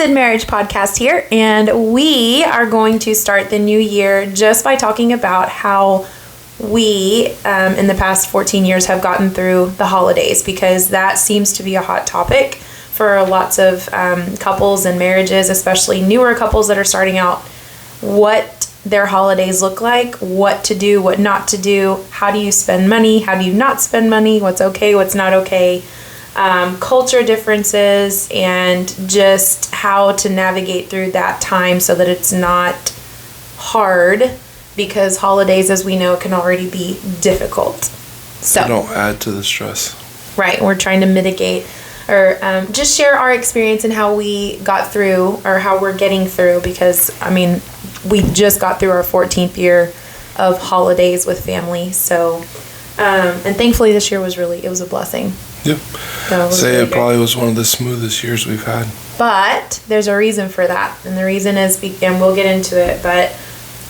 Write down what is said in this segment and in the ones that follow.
Blessed Marriage Podcast here, and we are going to start the new year just by talking about how we, in the past 14 years, have gotten through the holidays, because that seems to be a hot topic for lots of couples and marriages, especially newer couples that are starting out, what their holidays look like, what to do, what not to do, how do you spend money, how do you not spend money, what's okay, what's not okay, culture differences, and just how to navigate through that time so that it's not hard, because holidays, as we know, can already be difficult. So don't add to the stress. Right. We're trying to mitigate or just share our experience and how we got through, or how we're getting through, because, I mean, we just got through our 14th year of holidays with family. So, and thankfully this year it was a blessing. Yep. Say it probably was one of the smoothest years we've had. But there's a reason for that. And the reason is, and we'll get into it, but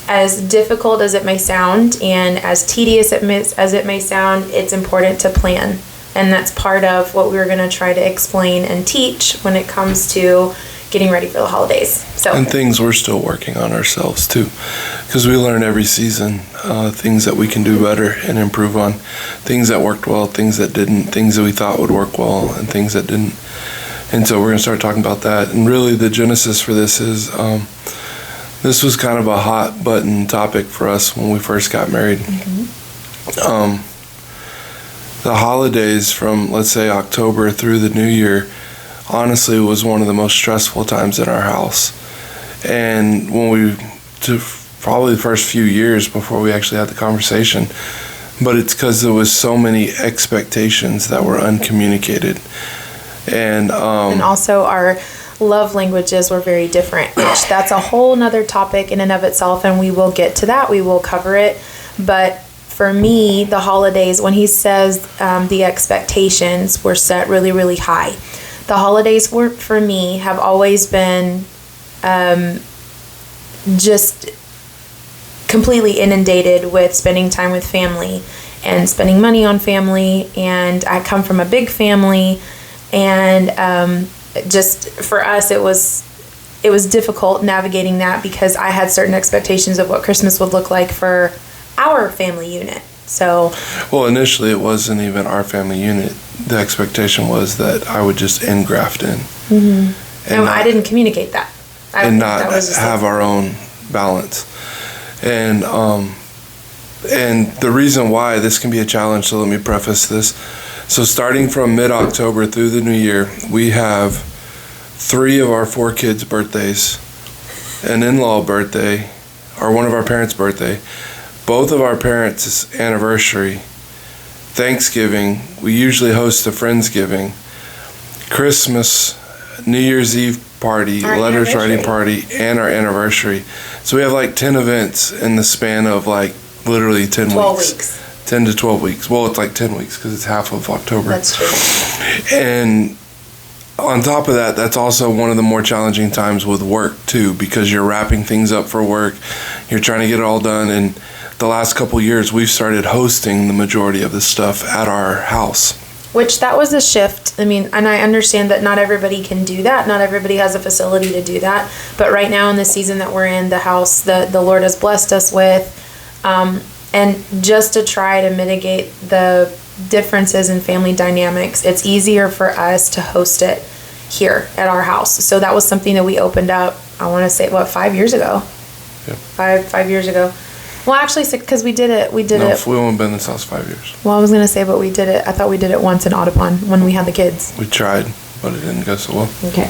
as difficult as it may sound and as tedious as it may sound, it's important to plan. And that's part of what we're going to try to explain and teach when it comes to getting ready for the holidays. And things we're still working on ourselves too, because we learn every season things that we can do better and improve on, things that worked well, things that didn't, things that we thought would work well, and things that didn't. And so we're going to start talking about that. And really the genesis for this is this was kind of a hot button topic for us when we first got married. Mm-hmm. The holidays from, let's say, October through the new year, honestly, was one of the most stressful times in our house. And probably the first few years before we actually had the conversation, but it's because there was so many expectations that were uncommunicated. And also our love languages were very different, which that's a whole nother topic in and of itself, and we will get to that. We will cover it. But for me, the holidays, when he says the expectations were set really, really high, the holidays for me have always been just completely inundated with spending time with family and spending money on family. And I come from a big family, and just for us, it was difficult navigating that, because I had certain expectations of what Christmas would look like for our family unit. So, well, initially it wasn't even our family unit. The expectation was that I would just engraft in. Mm-hmm. And I didn't communicate that. And not have our own balance. And the reason why this can be a challenge, so let me preface this. So starting from mid-October through the new year, we have 3 of our 4 kids' birthdays, an in-law birthday, or one of our parents' birthday, both of our parents' anniversary, Thanksgiving, we usually host a Friendsgiving, Christmas, New Year's Eve party, letters writing party, and our anniversary. So we have like 10 events in the span of like literally 10 weeks. 10 to 12 weeks. Well, it's like 10 weeks because it's half of October. That's true. And on top of that, that's also one of the more challenging times with work too, because you're wrapping things up for work. You're trying to get it all done. And the last couple of years, we've started hosting the majority of the stuff at our house. Which that was a shift. I mean, and I understand that not everybody can do that. Not everybody has a facility to do that. But right now in the season that we're in, the house that the Lord has blessed us with, and just to try to mitigate the differences in family dynamics, it's easier for us to host it here at our house. So that was something that we opened up, I want to say, 5 years ago? Yep. Five years ago. Well, actually, because we did it. We haven't been in this house 5 years. Well, I was going to say, but we did it. I thought we did it once in Audubon when we had the kids. We tried, but it didn't go so well. Okay.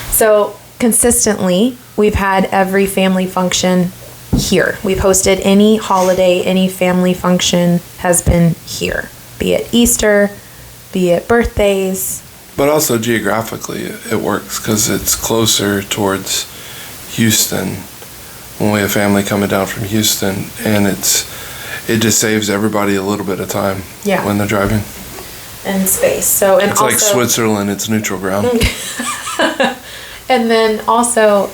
So consistently, we've had every family function here. We've hosted any holiday, any family function has been here, be it Easter, be it birthdays. But also geographically, it works because it's closer towards Houston. When we have family coming down from Houston, and it just saves everybody a little bit of time when they're driving. And space. So and it's also like Switzerland, it's neutral ground. And then also,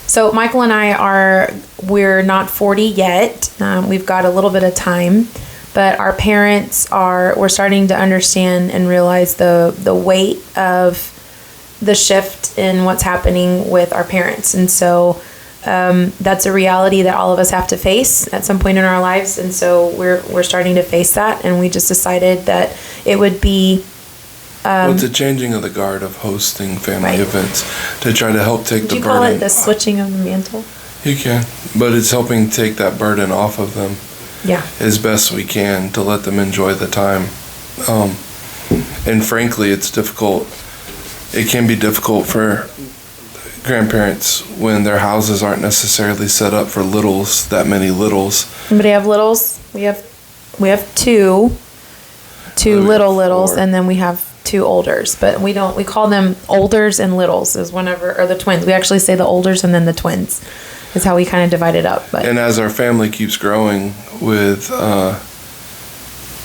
so Michael and I we're not 40 yet. We've got a little bit of time, but our parents we're starting to understand and realize the weight of the shift lost in what's happening with our parents. And so that's a reality that all of us have to face at some point in our lives. And so we're starting to face that. And we just decided that it would be... it's a changing of the guard of hosting family events to try to help take the burden. Do you call it the switching of the mantle? You can, but it's helping take that burden off of them. Yeah. As best we can to let them enjoy the time. And frankly, it's difficult. It can be difficult for grandparents when their houses aren't necessarily set up for that many littles. Anybody have littles? We have two littles, and then we have 2 olders, but we call them olders and littles or the twins. We actually say the olders and then the twins is how we kind of divide it up. But and as our family keeps growing with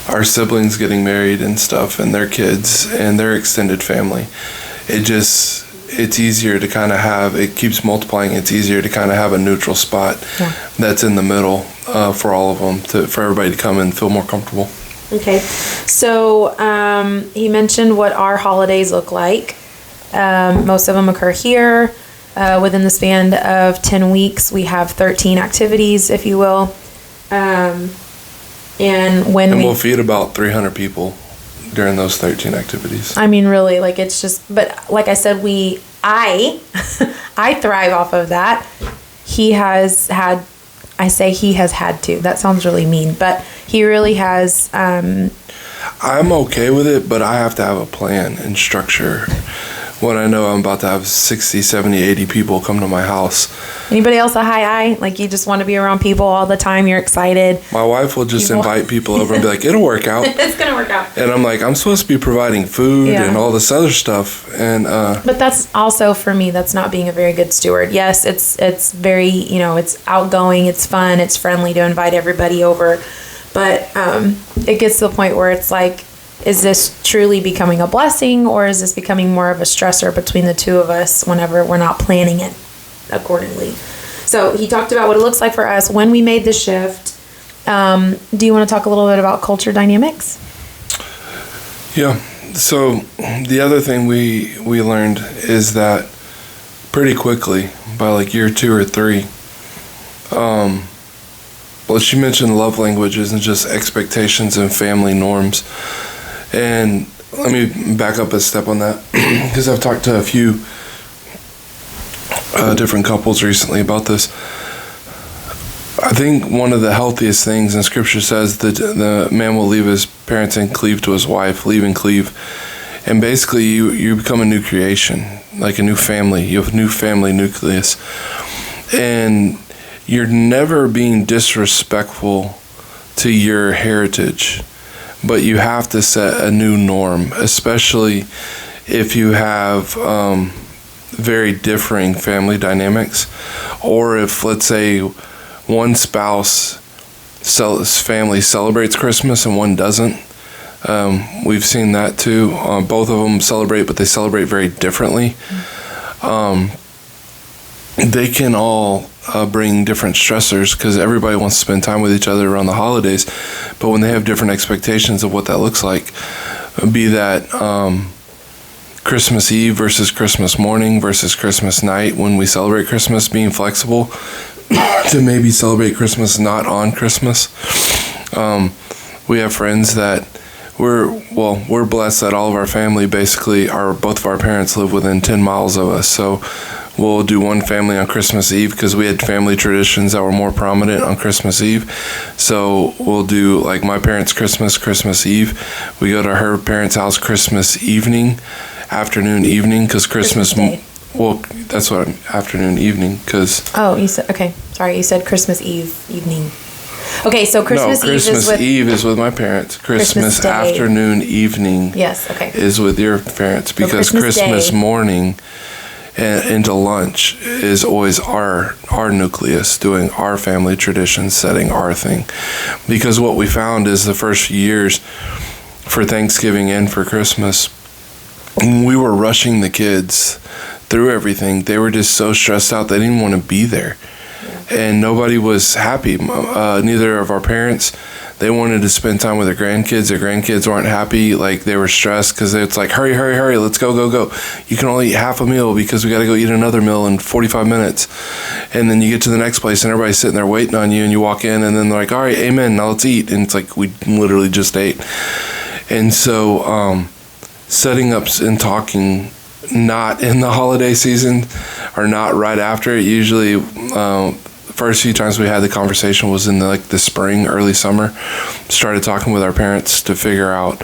our siblings getting married and stuff and their kids and their extended family, it's easier to kind of it keeps multiplying. It's easier to kind of have a neutral spot that's in the middle for all of them, for everybody to come and feel more comfortable. Okay, so he mentioned what our holidays look like. Most of them occur here. Within the span of 10 weeks, we have 13 activities, if you will. And we'll feed about 300 people during those 13 activities. I mean, really, it's just, but like I said, I thrive off of that. He has had to. That sounds really mean, but he really has. I'm okay with it, but I have to have a plan and structure. When I know I'm about to have 60, 70, 80 people come to my house. Anybody else a high eye? You just want to be around people all the time. You're excited. My wife will just invite people over and be like, it'll work out. It's going to work out. And I'm like, I'm supposed to be providing food and all this other stuff. And but that's also, for me, that's not being a very good steward. Yes, it's very, it's outgoing, it's fun, it's friendly to invite everybody over. But it gets to the point where it's like, is this truly becoming a blessing, or is this becoming more of a stressor between the two of us whenever we're not planning it accordingly? So he talked about what it looks like for us when we made the shift. Do you want to talk a little bit about culture dynamics? Yeah. So the other thing we learned is that pretty quickly, by year 2 or 3, she mentioned love languages and just expectations and family norms. And let me back up a step on that, because I've talked to a few different couples recently about this. I think one of the healthiest things in Scripture says that the man will leave his parents and cleave to his wife, leave and cleave. And basically you become a new creation, like a new family. You have a new family nucleus. And you're never being disrespectful to your heritage. But you have to set a new norm, especially if you have very differing family dynamics, or if, let's say, one spouse family celebrates Christmas and one doesn't. We've seen that too. Both of them celebrate, but they celebrate very differently. They can all bring different stressors, because everybody wants to spend time with each other around the holidays. But when they have different expectations of what that looks like, be that Christmas Eve versus Christmas morning versus Christmas night, when we celebrate Christmas, being flexible to maybe celebrate Christmas not on Christmas. We have friends that we're blessed that all of our family basically both of our parents live within 10 miles of us. So we'll do one family on Christmas Eve, because we had family traditions that were more prominent on Christmas Eve. So we'll do my parents' Christmas Eve. We go to her parents' house Christmas afternoon, evening, because Christmas Day. Well, that's what afternoon, evening, because... Oh, you said, okay. Sorry, you said Christmas Eve, evening. Okay, so Christmas Eve is with my parents. Christmas afternoon, evening is with your parents, because Christmas morning and into lunch is always our nucleus, doing our family traditions, setting our thing. Because what we found is the first years for Thanksgiving and for Christmas, we were rushing the kids through everything. They were just so stressed out, they didn't want to be there. And nobody was happy. Neither of our parents, They wanted to spend time with their grandkids. Their grandkids weren't happy. Like, they were stressed because it's like, hurry, hurry, hurry, let's go, go, go. You can only eat half a meal because we got to go eat another meal in 45 minutes. And then you get to the next place and everybody's sitting there waiting on you, and you walk in and then they're like, all right, amen, now let's eat. And it's like, we literally just ate. And so setting up and talking not in the holiday season or not right after it, usually first few times we had the conversation was in the spring, early summer. Started talking with our parents to figure out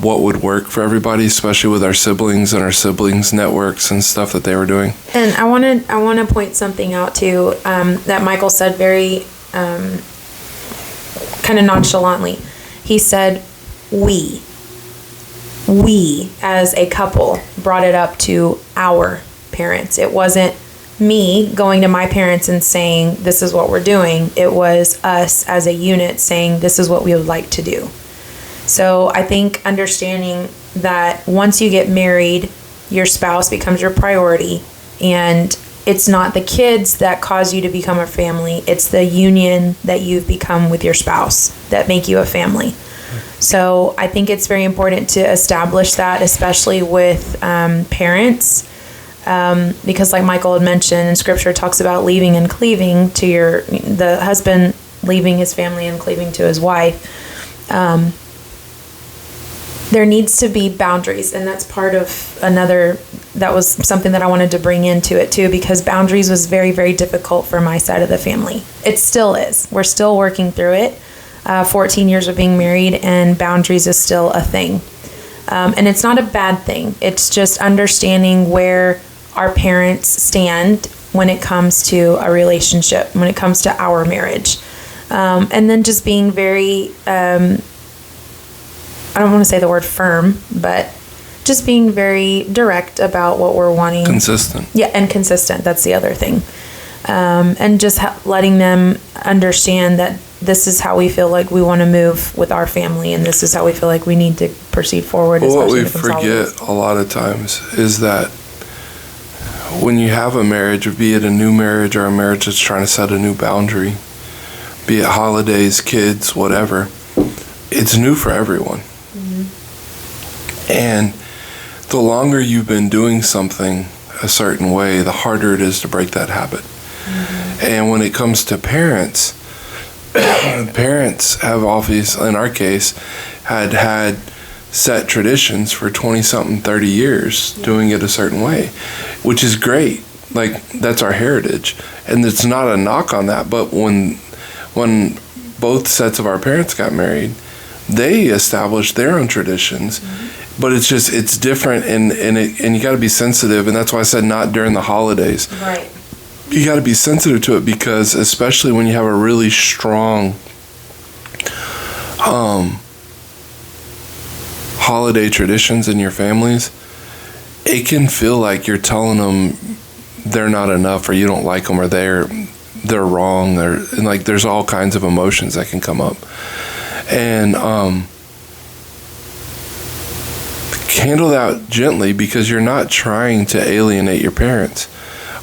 what would work for everybody, especially with our siblings and our siblings' networks and stuff that they were doing. And I want to point something out too, that Michael said very kind of nonchalantly. He said, we as a couple brought it up to our parents. It wasn't me going to my parents and saying, this is what we're doing. It was us as a unit saying, this is what we would like to do. So I think understanding that once you get married, your spouse becomes your priority, and it's not the kids that cause you to become a family. It's the union that you've become with your spouse that make you a family. So I think it's very important to establish that, especially with parents, because like Michael had mentioned, in Scripture talks about leaving and cleaving to the husband leaving his family and cleaving to his wife. There needs to be boundaries, and that's part of that was something that I wanted to bring into it too, because boundaries was very, very difficult for my side of the family. It still is. We're still working through it. 14 years of being married, and boundaries is still a thing. And it's not a bad thing. It's just understanding where our parents stand when it comes to a relationship, when it comes to our marriage. And then just being very, I don't want to say the word firm, but just being very direct about what we're wanting. Consistent. Yeah, and consistent. That's the other thing. And just letting them understand that this is how we feel like we want to move with our family, and this is how we feel like we need to proceed forward. Well, what we forget a lot of times is that when you have a marriage, be it a new marriage or a marriage that's trying to set a new boundary, be it holidays, kids, whatever, it's new for everyone. Mm-hmm. And the longer you've been doing something a certain way, the harder it is to break that habit. Mm-hmm. And when it comes to parents have obviously, in our case, had set traditions for 20-something, 30 years, doing it a certain way, which is great. Like, that's our heritage. And it's not a knock on that, but when both sets of our parents got married, they established their own traditions. Mm-hmm. But it's different, and you got to be sensitive, and that's why I said not during the holidays. Right. You got to be sensitive to it, because especially when you have a really strong holiday traditions in your families, it can feel like you're telling them they're not enough, or you don't like them, or they're wrong, and like there's all kinds of emotions that can come up. And handle that gently, because you're not trying to alienate your parents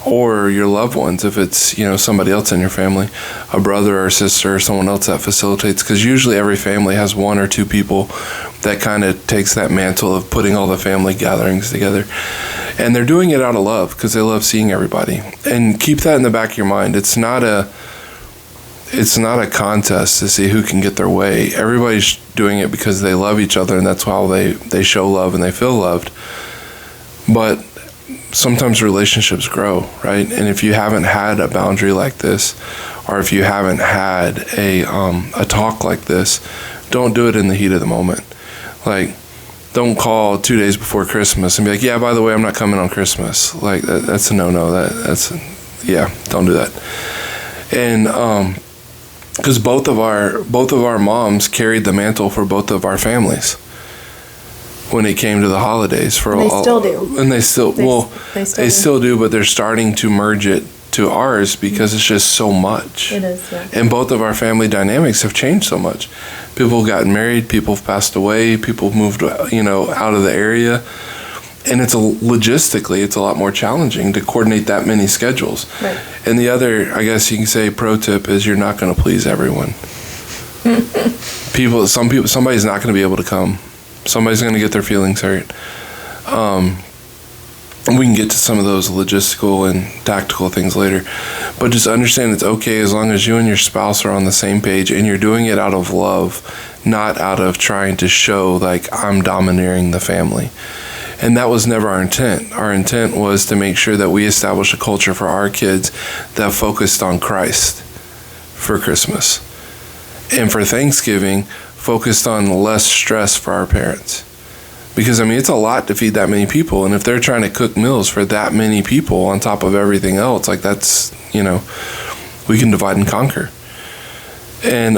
or your loved ones. If it's, somebody else in your family, a brother or a sister or someone else that facilitates, because usually every family has one or two people that kind of takes that mantle of putting all the family gatherings together, and they're doing it out of love because they love seeing everybody. And keep that in the back of your mind. It's not a contest to see who can get their way. Everybody's doing it because they love each other, and that's how they show love and they feel loved. But sometimes relationships grow, right? And if you haven't had a boundary like this, or if you haven't had a talk like this, don't do it in the heat of the moment. Like, don't call 2 days before Christmas and be like, yeah, by the way, I'm not coming on Christmas. Like, that's a no-no. Don't do that. And because both of our moms carried the mantle for both of our families when it came to the holidays. They still do. And they still do, but they're starting to merge it to ours because it's just so much. It is, yeah. And both of our family dynamics have changed so much. People have gotten married, people have passed away, people have moved, out of the area. And logistically, it's a lot more challenging to coordinate that many schedules. Right. And the other, I guess you can say, pro tip is you're not going to please everyone. somebody's not going to be able to come. Somebody's going to get their feelings hurt. We can get to some of those logistical and tactical things later. But just understand it's okay as long as you and your spouse are on the same page and you're doing it out of love, not out of trying to show like I'm domineering the family. And that was never our intent. Our intent was to make sure that we establish a culture for our kids that focused on Christ for Christmas. And for Thanksgiving, focused on less stress for our parents. Because, I mean, it's a lot to feed that many people. And if they're trying to cook meals for that many people on top of everything else, like that's, we can divide and conquer. And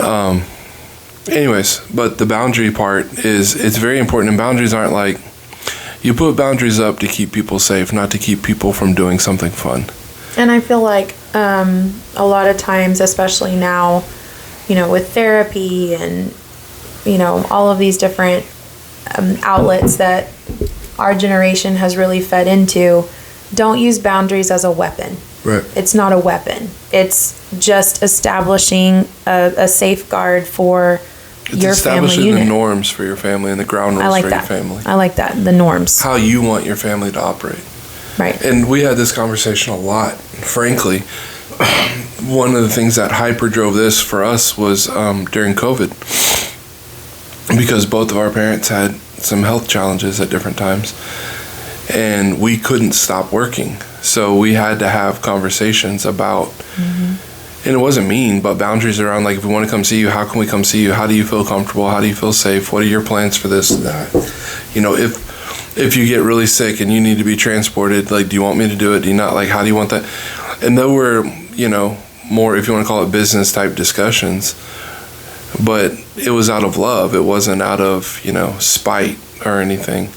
anyways, but the boundary part it's very important. And boundaries aren't like, you put boundaries up to keep people safe, not to keep people from doing something fun. And I feel like a lot of times, especially now, with therapy and, all of these different outlets that our generation has really fed into, don't use boundaries as a weapon. Right. It's not a weapon. It's just establishing a safeguard for your family unit. It's establishing the norms for your family and the ground rules for your family. I like that, the norms. How you want your family to operate. Right. And we had this conversation a lot, frankly. One of the things that hyper drove this for us was during COVID. Because both of our parents had some health challenges at different times. And we couldn't stop working. So we had to have conversations about, and it wasn't mean, but boundaries around, like, if we want to come see you, how can we come see you? How do you feel comfortable? How do you feel safe? What are your plans for this and that? If you get really sick and you need to be transported, like, do you want me to do it? Do you not? Like, how do you want that? And there were, more, if you want to call it business type discussions, but it was out of love. It wasn't out of, spite or anything.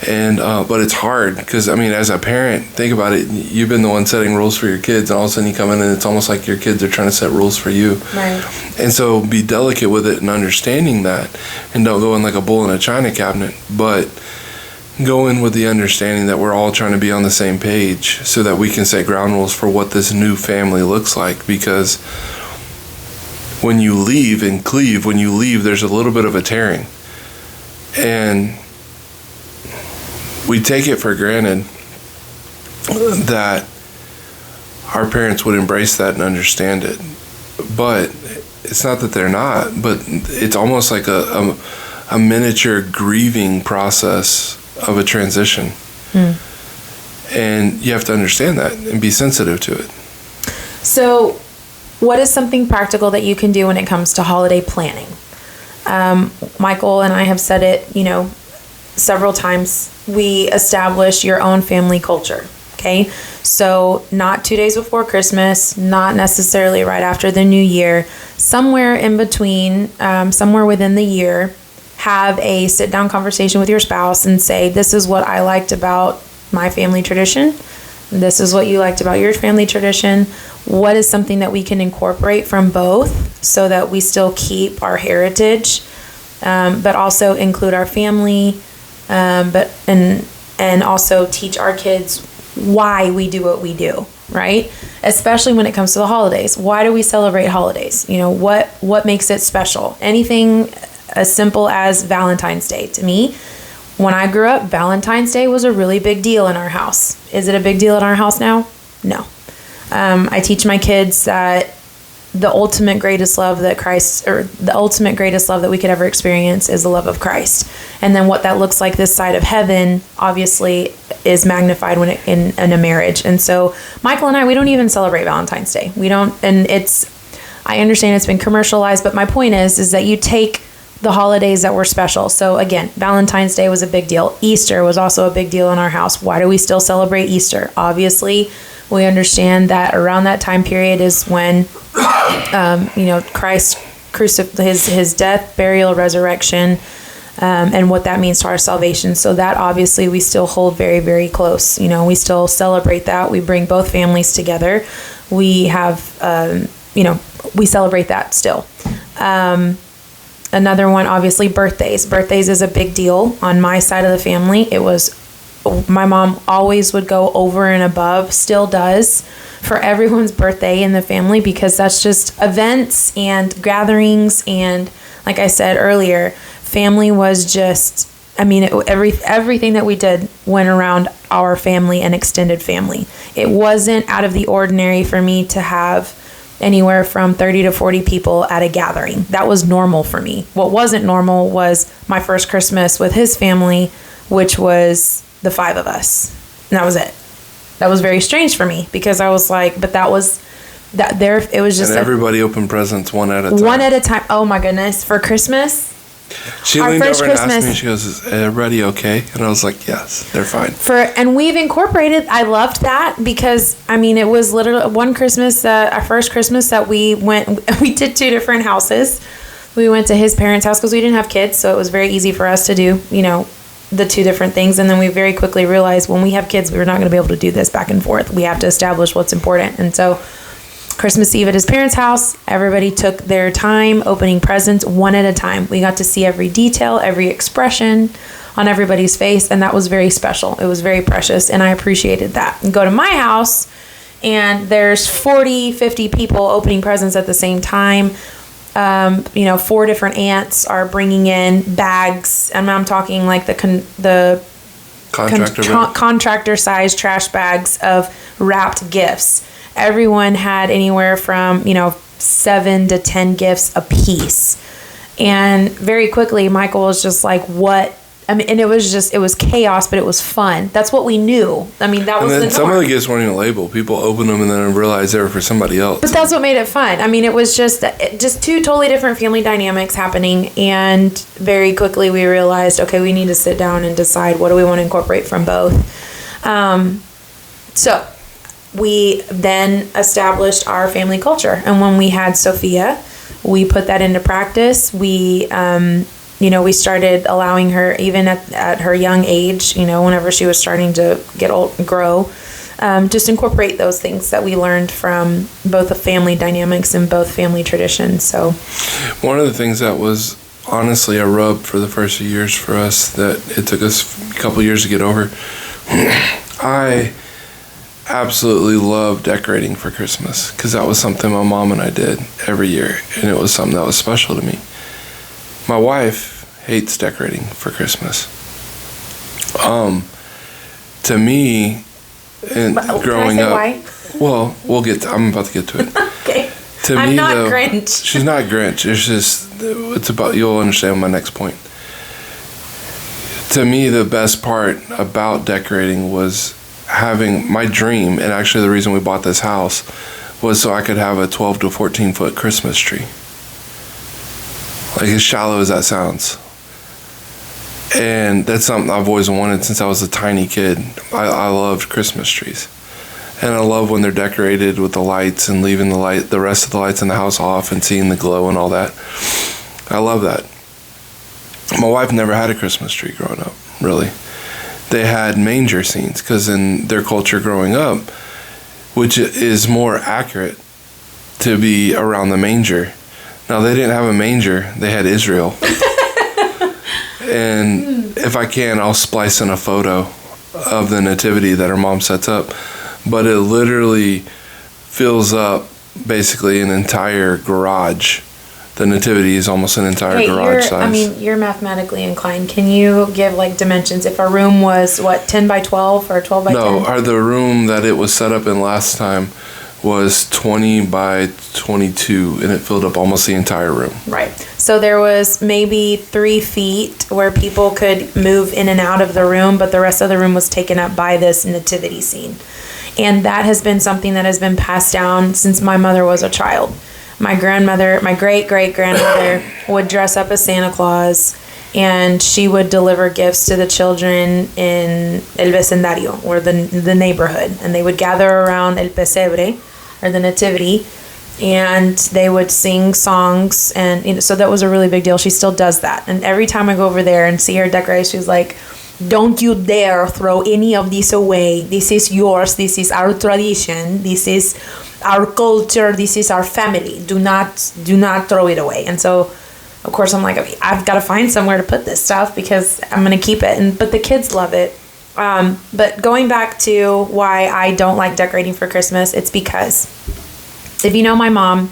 And but it's hard because, I mean, as a parent, think about it. You've been the one setting rules for your kids, and all of a sudden you come in and it's almost like your kids are trying to set rules for you. Right. And so be delicate with it and understanding that, and don't go in like a bull in a china cabinet, but go in with the understanding that we're all trying to be on the same page so that we can set ground rules for what this new family looks like. Because when you leave and cleave, there's a little bit of a tearing. And we take it for granted that our parents would embrace that and understand it. But it's not that they're not, but it's almost like a miniature grieving process of a transition. And you have to understand that and be sensitive to it. So what is something practical that you can do when it comes to holiday planning? Michael and I have said it, several times. We establish your own family culture. Okay. So not 2 days before Christmas, not necessarily right after the new year, somewhere in between, somewhere within the year, have a sit down conversation with your spouse and say, this is what I liked about my family tradition. This is what you liked about your family tradition. What is something that we can incorporate from both so that we still keep our heritage, but also include our family, and also teach our kids why we do what we do, right? Especially when it comes to the holidays. Why do we celebrate holidays? What makes it special? Anything as simple as Valentine's Day. To me, when I grew up, Valentine's Day was a really big deal in our house. Is it a big deal in our house now? No. I teach my kids that the ultimate greatest love that we could ever experience is the love of Christ. And then what that looks like this side of heaven, obviously, is magnified when in a marriage. And so Michael and I, we don't even celebrate Valentine's Day. We don't, and I understand it's been commercialized, but my point is that you take the holidays that were special. So again, Valentine's Day was a big deal. Easter was also a big deal in our house. Why do we still celebrate Easter? Obviously, we understand that around that time period is when, Christ his death, burial, resurrection, and what that means to our salvation. So that obviously we still hold very, very close. We still celebrate that. We bring both families together. We have, we celebrate that still. Another one, obviously, birthdays. Birthdays is a big deal on my side of the family. It was my mom always would go over and above, still does, for everyone's birthday in the family, because that's just events and gatherings. And like I said earlier, family was just, I mean, everything that we did went around our family and extended family. It wasn't out of the ordinary for me to have anywhere from 30 to 40 people at a gathering. That was normal for me. What wasn't normal was my first Christmas with his family, which was the 5 of us. And that was it. That was very strange for me, because I was like, but that was that there. It was just, and everybody opened presents one at a time. One at a time. Oh my goodness. For Christmas, she leaned over and asked me, she goes, "Is everybody okay?" And I was like, "Yes, they're fine." And we've incorporated, I loved that, because I mean, it was literally one Christmas, our first Christmas that we did 2 different houses. We went to his parents' house because we didn't have kids, so it was very easy for us to do, the 2 different things. And then we very quickly realized when we have kids, we're not going to be able to do this back and forth. We have to establish what's important. And so Christmas Eve at his parents' house, everybody took their time opening presents one at a time. We got to see every detail, every expression on everybody's face, and that was very special. It was very precious, and I appreciated that. And go to my house, and there's 40, 50 people opening presents at the same time. 4 different aunts are bringing in bags, and I'm talking like the contractor size trash bags of wrapped gifts. Everyone had anywhere from 7 to 10 gifts a piece, and very quickly Michael was just like, "What?" I mean, and it was chaos, but it was fun. That's what we knew. I mean, that was the norm. Some of the gifts weren't even labeled. People opened them and then realized they were for somebody else. But that's what made it fun. I mean, it was just 2 totally different family dynamics happening, and very quickly we realized, okay, we need to sit down and decide what do we want to incorporate from both. So we then established our family culture, and when we had Sophia, we put that into practice. We we started allowing her, even at her young age, whenever she was starting to get old and grow, just incorporate those things that we learned from both the family dynamics and both family traditions. So one of the things that was honestly a rub for the first few years for us, that it took us a couple years to get over, I absolutely love decorating for Christmas, because that was something my mom and I did every year, and it was something that was special to me. My wife hates decorating for Christmas. To me, and growing up, why? Well, I'm about to get to it. Okay. To I'm me, not though, Grinch. She's not Grinch. It's about, you'll understand my next point. To me, the best part about decorating was having my dream, and actually the reason we bought this house was so I could have a 12 to 14 foot Christmas tree. Like, as shallow as that sounds. And that's something I've always wanted since I was a tiny kid. I loved Christmas trees. And I love when they're decorated with the lights and leaving the rest of the lights in the house off and seeing the glow and all that. I love that. My wife never had a Christmas tree growing up, really. They had manger scenes, because in their culture growing up, which is more accurate to be around the manger. Now, they didn't have a manger. They had Israel. And if I can, I'll splice in a photo of the nativity that her mom sets up. But it literally fills up basically an entire garage. The nativity is almost an entire garage size. I mean, you're mathematically inclined. Can you give dimensions? If a room was 10 by 12 or 12 by 10? No, the room that it was set up in last time was 20 by 22, and it filled up almost the entire room. Right. So there was maybe 3 feet where people could move in and out of the room, but the rest of the room was taken up by this nativity scene. And that has been something that has been passed down since my mother was a child. My great-great-grandmother would dress up as Santa Claus, and she would deliver gifts to the children in el vecindario, or the neighborhood. And they would gather around el pesebre, or the nativity, and they would sing songs. And so that was a really big deal. She still does that. And every time I go over there and see her decorate, she's like, "Don't you dare throw any of this away. This is yours. This is our tradition. This is our culture. This is our family. Do not throw it away." And so, of course, I'm like, I've got to find somewhere to put this stuff because I'm going to keep it. But the kids love it. But going back to why I don't like decorating for Christmas, it's because if you know my mom,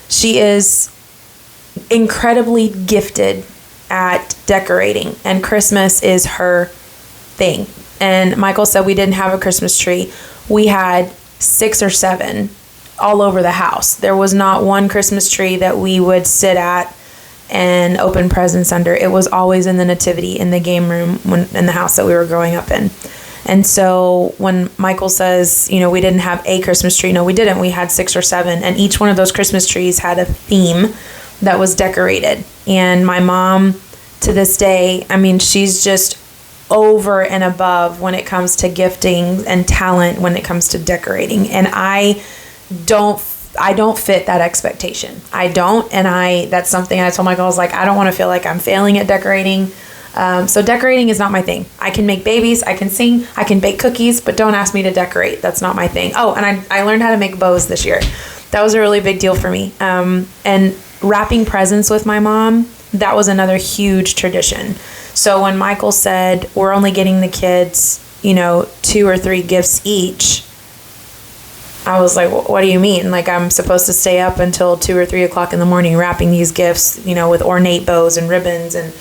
she is incredibly gifted at decorating, and Christmas is her thing. And Michael said we didn't have a Christmas tree. We had 6 or 7 all over the house. There was not one Christmas tree that we would sit at and open presents under. It was always in the nativity in the game room in the house that we were growing up in. And so when Michael says, you know, we didn't have a Christmas tree, no, we didn't. We had 6 or 7, and each one of those Christmas trees had a theme that was decorated. And my mom, to this day, I mean, she's just over and above when it comes to gifting and talent when it comes to decorating. And I don't fit that expectation. I don't. And that's something I told Michael, I was like, I don't want to feel like I'm failing at decorating. So decorating is not my thing. I can make babies, I can sing, I can bake cookies, but don't ask me to decorate. That's not my thing. Oh, and I learned how to make bows this year. That was a really big deal for me. And wrapping presents with my mom, that was another huge tradition. So when Michael said we're only getting the kids, 2 or 3 gifts each, I was like, what do you mean? Like, I'm supposed to stay up until 2 or 3 o'clock in the morning wrapping these gifts, with ornate bows and ribbons. And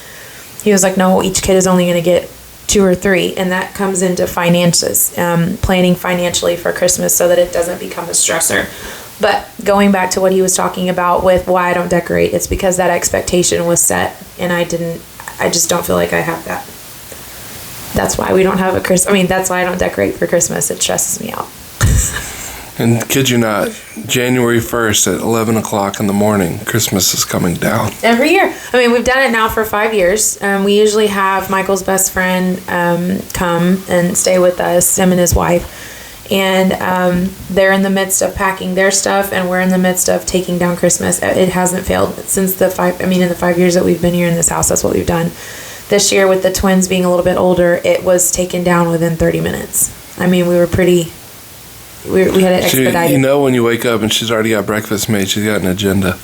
he was like, no, each kid is only going to get 2 or 3. And that comes into finances, planning financially for Christmas so that it doesn't become a stressor. But going back to what he was talking about with why I don't decorate, it's because that expectation was set and I just don't feel like I have that. That's why we don't have that's why I don't decorate for Christmas. It stresses me out. And kid you not, January 1st at 11 o'clock in the morning, Christmas is coming down. Every year. We've done it now for 5 years. We usually have Michael's best friend come and stay with us, him and his wife. And they're in the midst of packing their stuff, and we're in the midst of taking down Christmas. It hasn't failed since in the 5 years that we've been here in this house. That's what we've done. This year, with the twins being a little bit older, it was taken down within 30 minutes. We were we had it expedited. When you wake up and she's already got breakfast made, she's got an agenda.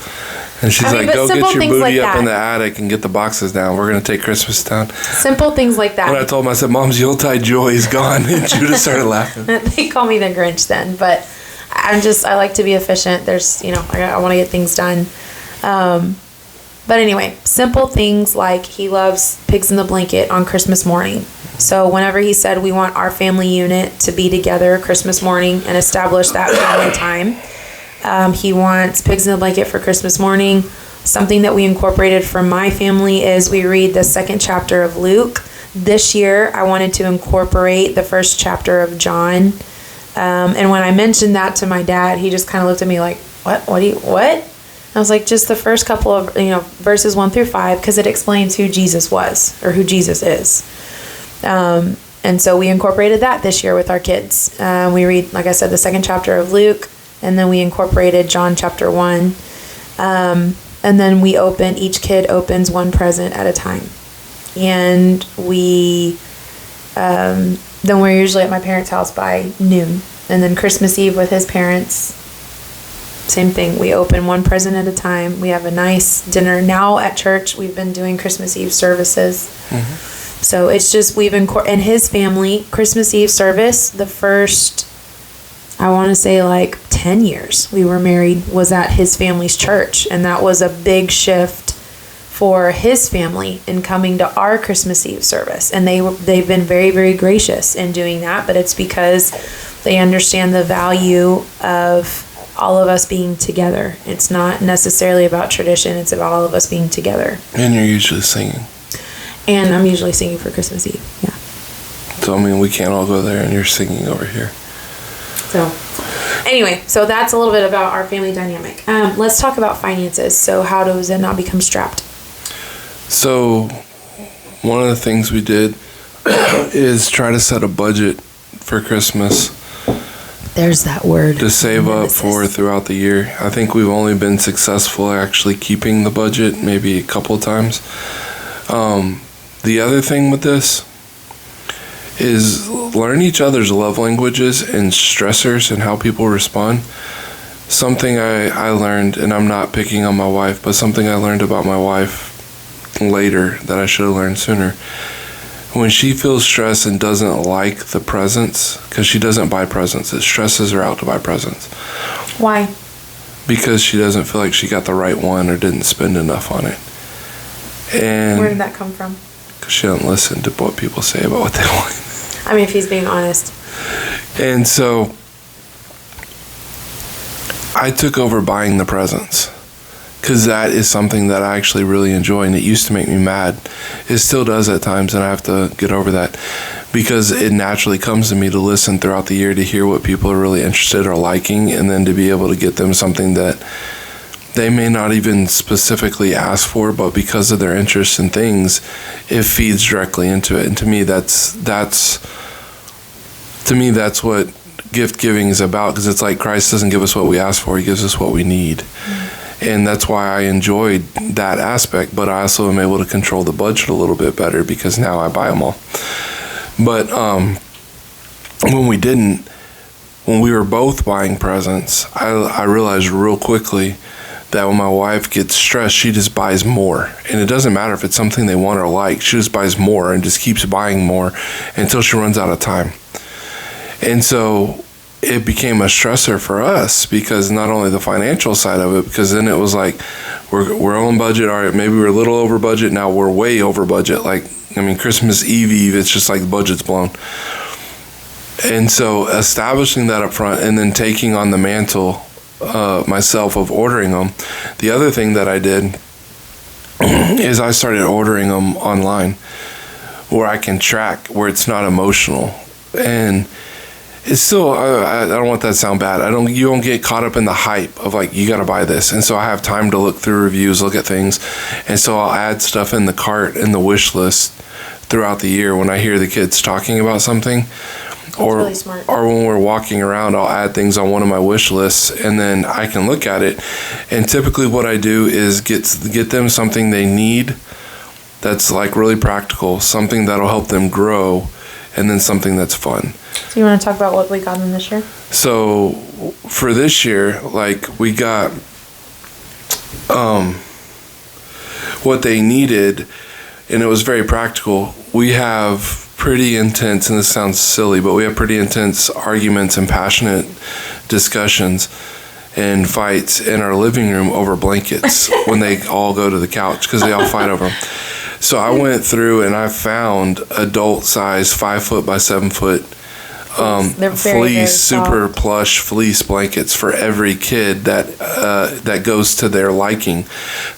And she's like, go get your booty up in the attic and get the boxes down. We're going to take Christmas down. Simple things like that. When I told him, I said, Mom's Yuletide joy is gone. And Judah started laughing. They call me the Grinch then. But I like to be efficient. There's, I want to get things done. But anyway, simple things like he loves pigs in the blanket on Christmas morning. So whenever he said we want our family unit to be together Christmas morning and establish that family time, he wants pigs in the blanket for Christmas morning. Something that we incorporated for my family is we read the 2nd chapter of Luke. This year, I wanted to incorporate the 1st chapter of John. And when I mentioned that to my dad, he just kind of looked at me like, what? I was like, just the first couple of, verses 1 through 5, because it explains who Jesus was or who Jesus is. And so we incorporated that this year with our kids. We read, like I said, the 2nd chapter of Luke, and then we incorporated John chapter 1. And then each kid opens one present at a time. And then we're usually at my parents' house by noon. And then Christmas Eve with his parents, same thing. We open one present at a time. We have a nice dinner. Now at church, we've been doing Christmas Eve services. Mm-hmm. So it's just, in his family, Christmas Eve service, the first, I want to say 10 years we were married, was at his family's church. And that was a big shift for his family in coming to our Christmas Eve service. And they've been very, very gracious in doing that. But it's because they understand the value of all of us being together. It's not necessarily about tradition. It's about all of us being together. And you're usually singing. And I'm usually singing for Christmas Eve. Yeah. So, we can't all go there and you're singing over here. So, anyway, that's a little bit about our family dynamic. Let's talk about finances. So how does it not become strapped? So, one of the things we did is try to set a budget for Christmas. There's that word. To save up for throughout the year. I think we've only been successful actually keeping the budget maybe a couple of times. The other thing with this is learn each other's love languages and stressors and how people respond. Something I learned, and I'm not picking on my wife, but something I learned about my wife later that I should have learned sooner. when she feels stressed and doesn't like the presents, because she doesn't buy presents, it stresses her out to buy presents. Why? Because she doesn't feel like she got the right one or didn't spend enough on it. And where did that come from? Because she doesn't listen to what people say about what they want. I mean, if he's being honest. And so I took over buying the presents, because that is something that I actually really enjoy, and it used to make me mad. It still does at times, and I have to get over that, because it naturally comes to me to listen throughout the year to hear what people are really interested or liking, and then to be able to get them something that they may not even specifically ask for, but because of their interest in things, it feeds directly into it. And to me, that's what gift giving is about, because it's like Christ doesn't give us what we ask for, he gives us what we need. Mm-hmm. And that's why I enjoyed that aspect, but I also am able to control the budget a little bit better, because now I buy them all. But when we were both buying presents, I realized real quickly that when my wife gets stressed, she just buys more. And it doesn't matter if it's something they want or like, she just buys more and just keeps buying more until she runs out of time. And so it became a stressor for us, because not only the financial side of it, because then it was like, we're on budget. All right, maybe we're a little over budget. Now we're way over budget. Like, I mean, Christmas Eve, it's just like the budget's blown. And so establishing that up front and then taking on the mantle myself of ordering them. The other thing that I did is I started ordering them online, where I can track, where it's not emotional. And it's still, I don't want that to sound bad. You don't get caught up in the hype of like, you got to buy this. And so I have time to look through reviews, look at things. And so I'll add stuff in the cart, in the wish list throughout the year when I hear the kids talking about something. Or, really smart. Or when we're walking around, I'll add things on one of my wish lists, and then I can look at it. And typically what I do is get them something they need that's like really practical, something that'll help them grow, and then something that's fun. So you want to talk about what we got them this year? So for this year, like, we got what they needed, and it was very practical. We have pretty intense, and this sounds silly, but we have pretty intense arguments and passionate discussions and fights in our living room over blankets when they all go to the couch, because they all fight over them. So I went through and I found adult size 5 foot by 7 foot fleece, super plush fleece blankets for every kid that goes to their liking.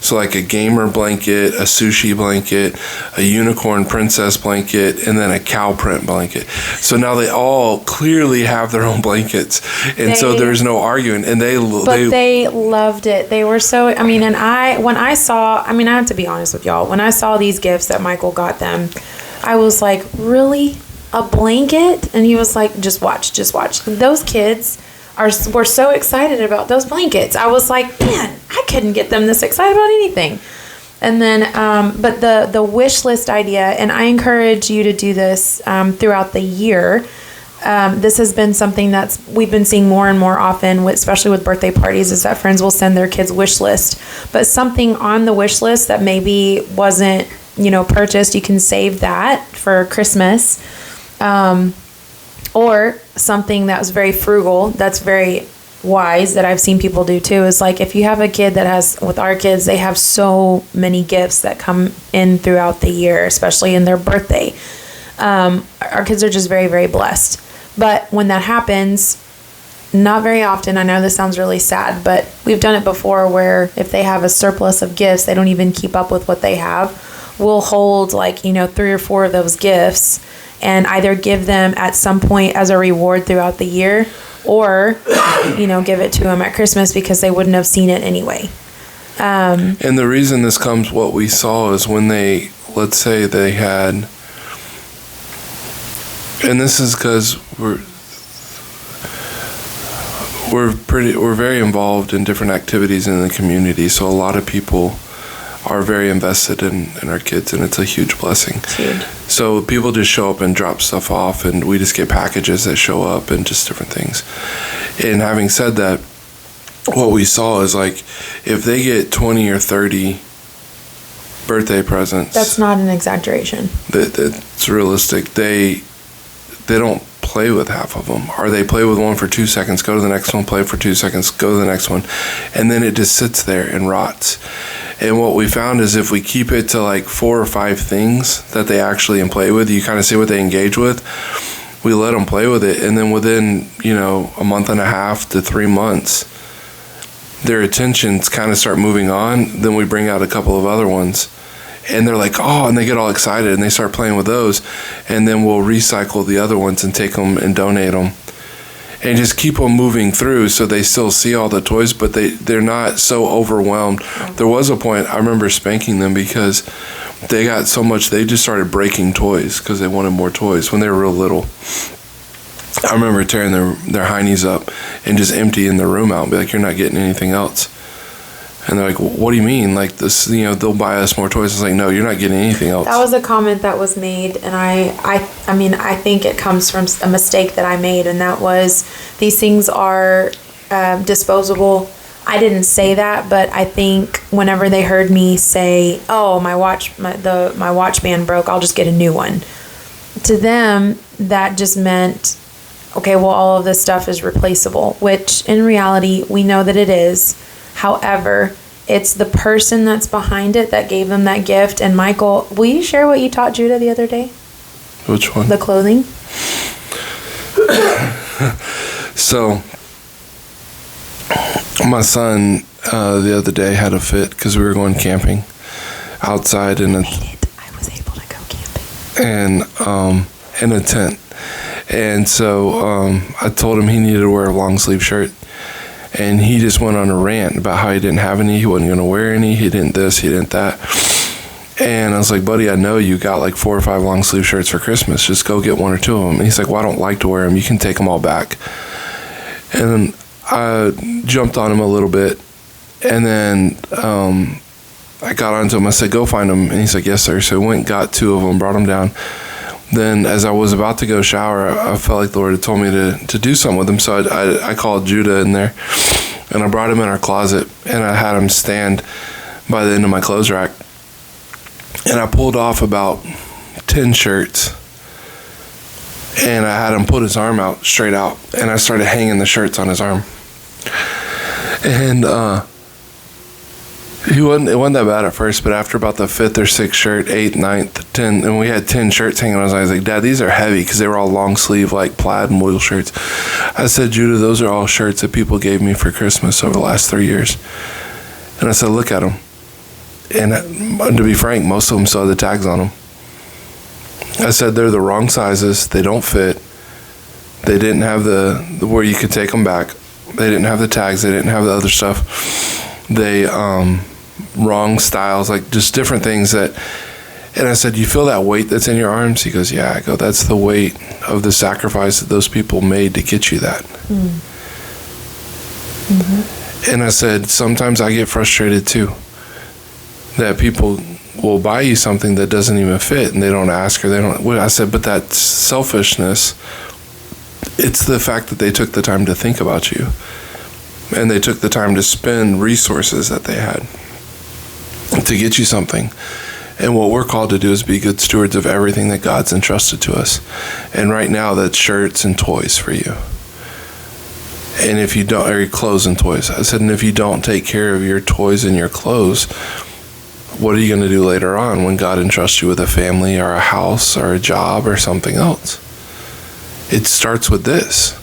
So like a gamer blanket, a sushi blanket, a unicorn princess blanket, and then a cow print blanket. So now they all clearly have their own blankets, and so there's no arguing. And they loved it. They were so. I mean, and I have to be honest with y'all. When I saw these gifts that Michael got them, I was like, really? A blanket? And he was like, just watch. Those kids were so excited about those blankets. I was like, man, I couldn't get them this excited about anything. And then, but the wish list idea, and I encourage you to do this throughout the year. This has been something we've been seeing more and more often, especially with birthday parties, is that friends will send their kids wish list. But something on the wish list that maybe wasn't, purchased, you can save that for Christmas. Or something that was very frugal, that's very wise, that I've seen people do too, is like, if you have a kid with our kids, they have so many gifts that come in throughout the year, especially in their birthday. Our kids are just very, very blessed. But when that happens, not very often, I know this sounds really sad, but we've done it before, where if they have a surplus of gifts, they don't even keep up with what they have. We'll hold 3 or 4 of those gifts and either give them at some point as a reward throughout the year, or, give it to them at Christmas, because they wouldn't have seen it anyway. And the reason this comes, what we saw is when let's say they had, and this is because we're very involved in different activities in the community, so a lot of people are very invested in our kids, and it's a huge blessing. It's huge. So people just show up and drop stuff off, and we just get packages that show up and just different things. And having said that, what we saw is, like, if they get 20 or 30 birthday presents. That's not an exaggeration. It's realistic. They don't play with half of them, or they play with one for 2 seconds, go to the next one, play for 2 seconds, go to the next one, and then it just sits there and rots. And what we found is if we keep it to like 4 or 5 things that they actually play with, you kind of see what they engage with. We let them play with it, and then within, a month and a half to 3 months, their attentions kind of start moving on. Then we bring out a couple of other ones, and they're like, oh, and they get all excited, and they start playing with those, and then we'll recycle the other ones and take them and donate them, and just keep them moving through so they still see all the toys, but they're not so overwhelmed. There was a point, I remember spanking them because they got so much, they just started breaking toys because they wanted more toys when they were real little. I remember tearing their heinies up and just emptying the room out and be like, you're not getting anything else. And they're like, what do you mean? Like this, they'll buy us more toys. It's like, no, you're not getting anything else. That was a comment that was made, and I think it comes from a mistake that I made, and that was these things are disposable. I didn't say that, but I think whenever they heard me say, "Oh, my watch band broke, I'll just get a new one," to them that just meant, okay, well, all of this stuff is replaceable, which in reality we know that it is. However, it's the person that's behind it that gave them that gift. And Michael, will you share what you taught Judah the other day? Which one? The clothing. So, my son the other day had a fit because we were going camping outside I was able to go camping. And in a tent. And so I told him he needed to wear a long sleeve shirt. And he just went on a rant about how he didn't have any, he wasn't going to wear any, he didn't this, he didn't that. And I was like, buddy, I know you got like 4 or 5 long sleeve shirts for Christmas. Just go get 1 or 2 of them. And he's like, well, I don't like to wear them. You can take them all back. And then I jumped on him a little bit. And then I got onto him. I said, go find them. And he's like, yes, sir. So I went and got 2 of them, brought them down. Then as I was about to go shower, I felt like the Lord had told me to do something with him. So I called Judah in there, and I brought him in our closet, and I had him stand by the end of my clothes rack. And I pulled off about 10 shirts, and I had him put his arm out, straight out, and I started hanging the shirts on his arm. And it wasn't that bad at first, but after about the 5th or 6th shirt, 8th, 9th, 10th, and we had 10 shirts hanging on his arm. I was like, Dad, these are heavy, because they were all long sleeve, like plaid and wool shirts. I said, Judah, those are all shirts that people gave me for Christmas over the last 3 years. And I said, look at them. And to be frank, most of them still had the tags on them. I said, they're the wrong sizes. They don't fit. They didn't have the where you could take them back. They didn't have the tags. They didn't have the other stuff. They, wrong styles, like just different things that. And I said, you feel that weight that's in your arms? He goes, yeah. I go, that's the weight of the sacrifice that those people made to get you that. Mm-hmm. And I said, sometimes I get frustrated too, that people will buy you something that doesn't even fit, and they don't ask, or they don't. I said, but that's selfishness. It's the fact that they took the time to think about you, and they took the time to spend resources that they had to get you something. And what we're called to do is be good stewards of everything that God's entrusted to us. And right now, that's shirts and toys for you. And if you don't, or your clothes and toys. I said, and if you don't take care of your toys and your clothes, what are you going to do later on when God entrusts you with a family or a house or a job or something else? It starts with this.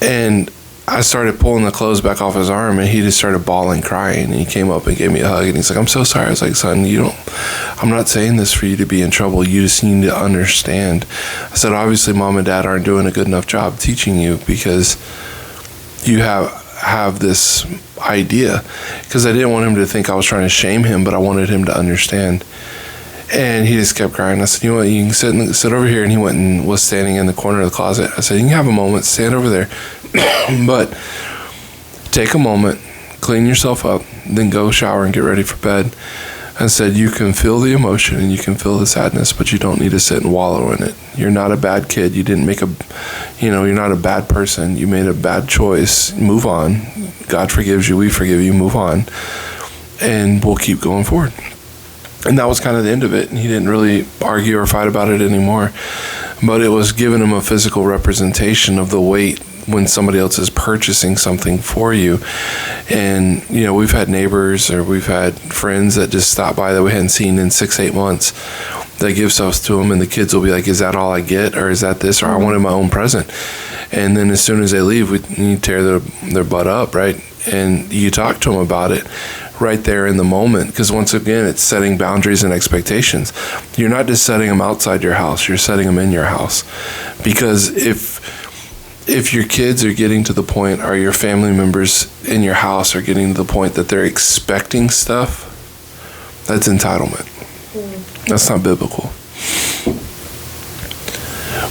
And I started pulling the clothes back off his arm, and he just started bawling, crying. And he came up and gave me a hug, and he's like, I'm so sorry. I was like, son, I'm not saying this for you to be in trouble. You just need to understand. I said, obviously, mom and dad aren't doing a good enough job teaching you, because you have this idea. Because I didn't want him to think I was trying to shame him, but I wanted him to understand. And he just kept crying. I said, you know what, you can sit over here. And he went and was standing in the corner of the closet. I said, you can have a moment, stand over there. But take a moment, clean yourself up, then go shower and get ready for bed. I said, you can feel the emotion and you can feel the sadness, but you don't need to sit and wallow in it. You're not a bad kid. You didn't make you're not a bad person. You made a bad choice. Move on. God forgives you. We forgive you. Move on. And we'll keep going forward. And that was kind of the end of it. And he didn't really argue or fight about it anymore. But it was giving him a physical representation of the weight when somebody else is purchasing something for you. And, you know, we've had neighbors or we've had friends that just stop by that we hadn't seen in 6-8 months that give stuff to them, and the kids will be like, is that all I get, or is that this, or I wanted my own present. And then as soon as they leave, you tear their butt up, right? And you talk to them about it right there in the moment, because once again, it's setting boundaries and expectations. You're not just setting them outside your house, you're setting them in your house. Because if your kids are getting to the point, or your family members in your house are getting to the point that they're expecting stuff, that's entitlement. That's not biblical.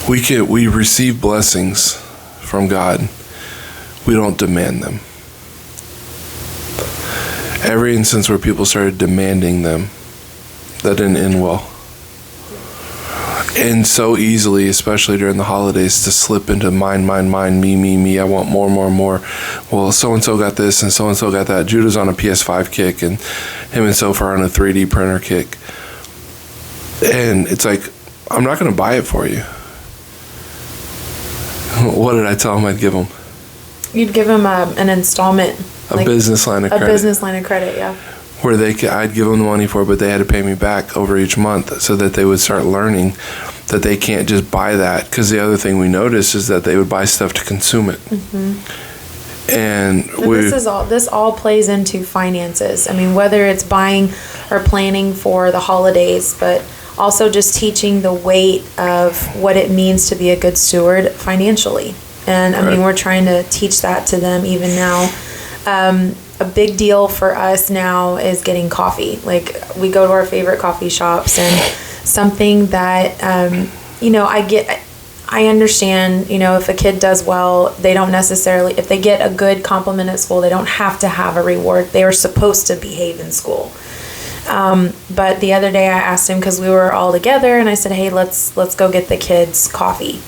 We receive blessings from God. We don't demand them. Every instance where people started demanding them, that didn't end well. And so easily, especially during the holidays, to slip into mine, me, I want more. Well, so-and-so got this and so-and-so got that. Judah's on a PS5 kick and him and Soph are on a 3D printer kick. And it's like, I'm not going to buy it for you. What did I tell him I'd give him? You'd give him an installment. A business line of credit. A business line of credit, yeah. Where I'd give them the money for it, but they had to pay me back over each month so that they would start learning that they can't just buy that. Because the other thing we noticed is that they would buy stuff to consume it. Mm-hmm. And this all plays into finances. I mean, whether it's buying or planning for the holidays, but also just teaching the weight of what it means to be a good steward financially. And I mean, we're trying to teach that to them even now. A big deal for us now is getting coffee. Like, we go to our favorite coffee shops, and something that, I understand, if a kid does well, they don't necessarily, if they get a good compliment at school, they don't have to have a reward. They are supposed to behave in school. But the other day I asked him, because we were all together, and I said, hey, let's go get the kids coffee.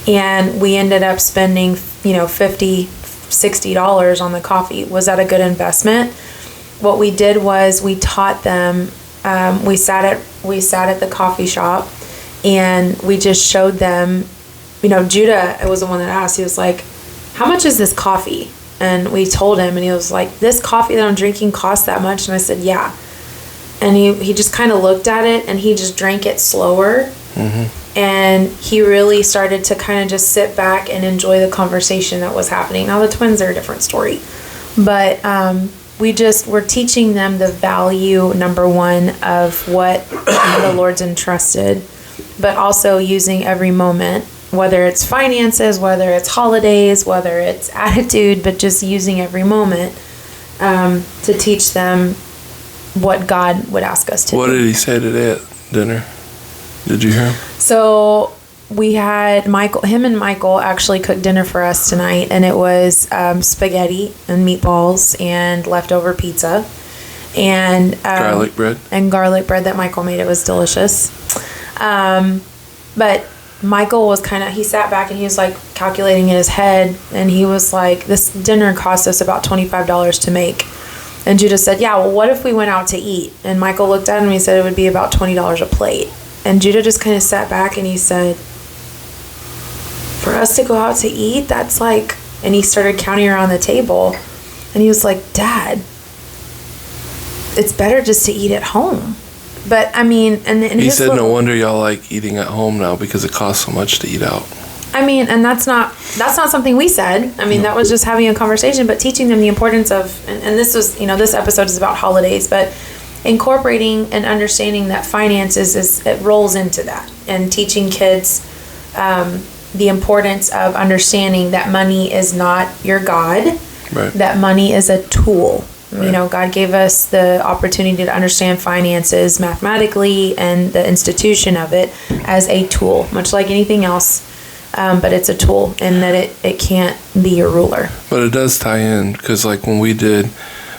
And we ended up spending, $50-$60 on the coffee. Was that a good investment? What we did was we taught them, we sat at the coffee shop, and we just showed them, Judah was the one that asked. He was like, how much is this coffee? And we told him, and he was like, this coffee that I'm drinking costs that much? And I said, yeah. And he just kind of looked at it, and he just drank it slower. Mm-hmm. And he really started to kind of just sit back and enjoy the conversation that was happening. Now, the twins are a different story. But we're teaching them the value, number one, of what the Lord's entrusted, but also using every moment, whether it's finances, whether it's holidays, whether it's attitude, but just using every moment to teach them what God would ask us to do. What did he say today at dinner? Did you hear him? So we had him and Michael actually cooked dinner for us tonight, and it was spaghetti and meatballs and leftover pizza and garlic bread. And garlic bread that Michael made. It was delicious. But Michael was he sat back and he was like calculating in his head, and he was like, this dinner cost us about $25 to make. And Judah said, yeah, well, what if we went out to eat? And Michael looked at him and he said it would be about $20 a plate. And Judah just kind of sat back and he said, for us to go out to eat, that's like, and he started counting around the table, and he was like, Dad, it's better just to eat at home. But I mean, and he said, no wonder y'all like eating at home now, because it costs so much to eat out. I mean, and that's not something we said. I mean, that was just having a conversation, but teaching them the importance of, and this was, this episode is about holidays, but incorporating and understanding that finances it rolls into that, and teaching kids the importance of understanding that money is not your God, right. That money is a tool. Right. God gave us the opportunity to understand finances mathematically and the institution of it as a tool, much like anything else, but it's a tool, and that it can't be your ruler. But it does tie in, because like when we did,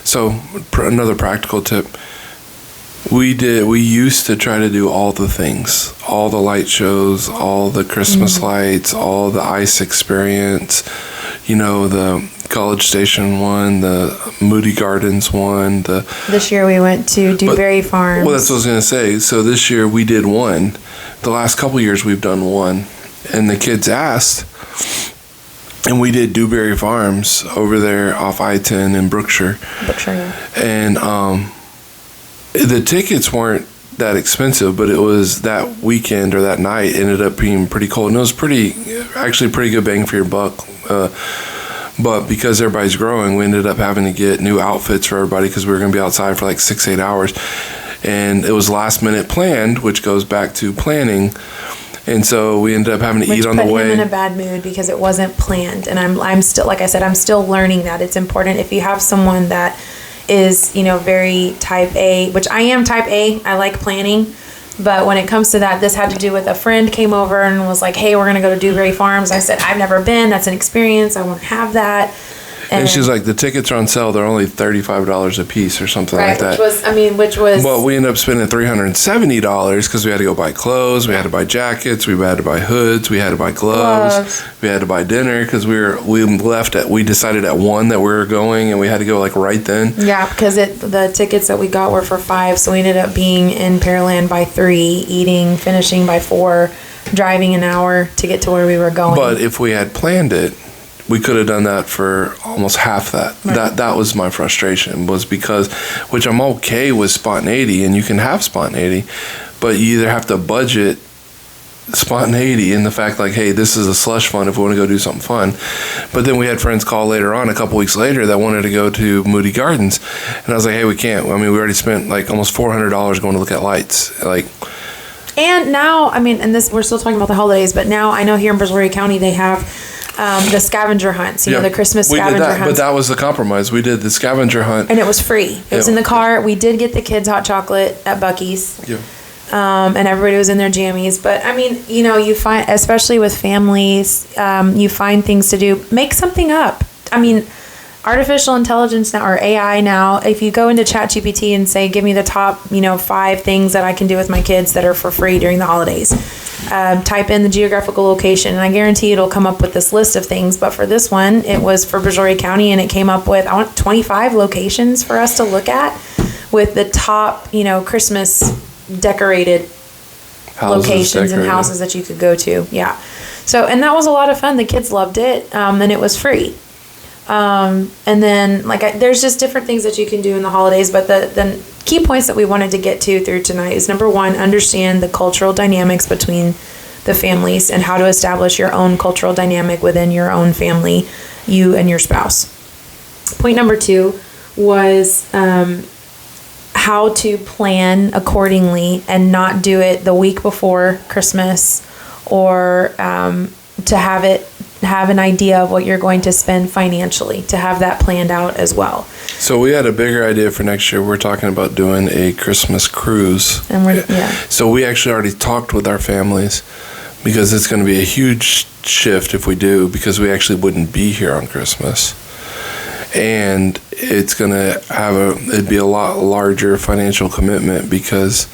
so another practical tip, we used to try to do all the things, all the light shows, all the Christmas lights, all the ice experience, the College Station one, the Moody Gardens one, This year we went to Dewberry Farms. Well, that's what I was going to say. So this year we did one. The last couple years we've done one. And the kids asked, and we did Dewberry Farms over there off I-10 in Brookshire. Yeah. And the tickets weren't that expensive, but it was that weekend or that night ended up being pretty cold. And it was actually pretty good bang for your buck. But because everybody's growing, we ended up having to get new outfits for everybody because we were going to be outside for like 6-8 hours. And it was last minute planned, which goes back to planning. And so we ended up having to eat on the way. Which put him in a bad mood because it wasn't planned. And I'm still, like I said, I'm still learning that. It's important if you have someone that is, very type A, which I am type A. I like planning. But when it comes to that, this had to do with a friend came over and was like, hey, we're going to go to Dewberry Farms. I said, I've never been. That's an experience. I want to have that. And she's like, the tickets are on sale. They're only $35 a piece or something like that. Which was. Well, we ended up spending $370 because we had to go buy clothes. We had to buy jackets. We had to buy hoods. We had to buy gloves. We had to buy dinner because we decided at 1 that we were going and we had to go like right then. Yeah, because the tickets that we got were for 5. So we ended up being in Pearland by 3, eating, finishing by 4, driving an hour to get to where we were going. But if we had planned it, we could have done that for almost half that. Right. That was my frustration, was because, which I'm okay with spontaneity, and you can have spontaneity, but you either have to budget spontaneity in the fact like, hey, this is a slush fund if we want to go do something fun. But then we had friends call later on, a couple weeks later, that wanted to go to Moody Gardens. And I was like, hey, we can't. I mean, we already spent like almost $400 going to look at lights. And now, we're still talking about the holidays, but now I know here in Brazoria County they have the scavenger hunts, the Christmas scavenger hunts. But that was the compromise. We did the scavenger hunt. And it was free. It was in the car. We did get the kids hot chocolate at Buc-ee's. Yeah. And everybody was in their jammies. But, you find, especially with families, you find things to do. Make something up. Artificial intelligence now, or AI now, if you go into ChatGPT and say, give me the top, 5 things that I can do with my kids that are for free during the holidays. Type in the geographical location, and I guarantee it'll come up with this list of things. But for this one, it was for Brazoria County, and it came up with, 25 locations for us to look at with the top, Christmas decorated locations and houses that you could go to. Yeah. So, and that was a lot of fun. The kids loved it, and it was free. And then there's just different things that you can do in the holidays, but the key points that we wanted to get to through tonight is, number 1, understand the cultural dynamics between the families and how to establish your own cultural dynamic within your own family, you and your spouse. Point number 2 was how to plan accordingly and not do it the week before Christmas, or to have an idea of what you're going to spend financially, to have that planned out as well. So we had a bigger idea for next year. We're talking about doing a Christmas cruise. And So we actually already talked with our families, because it's going to be a huge shift if we do, because we actually wouldn't be here on Christmas. And it's going to it'd be a lot larger financial commitment because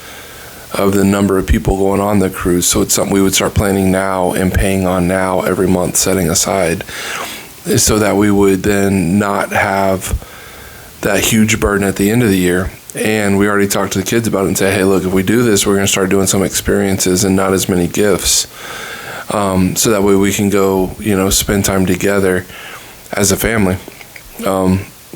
of the number of people going on the cruise. So it's something we would start planning now and paying on now every month, setting aside, so that we would then not have that huge burden at the end of the year. And we already talked to the kids about it and say, hey, look, if we do this, we're going to start doing some experiences and not as many gifts. So that way we can go, spend time together as a family.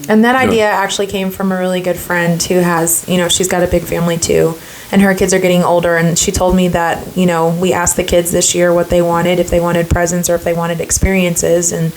And that idea actually came from a really good friend who has, she's got a big family too, and her kids are getting older. And she told me that, we asked the kids this year what they wanted, if they wanted presents or if they wanted experiences, and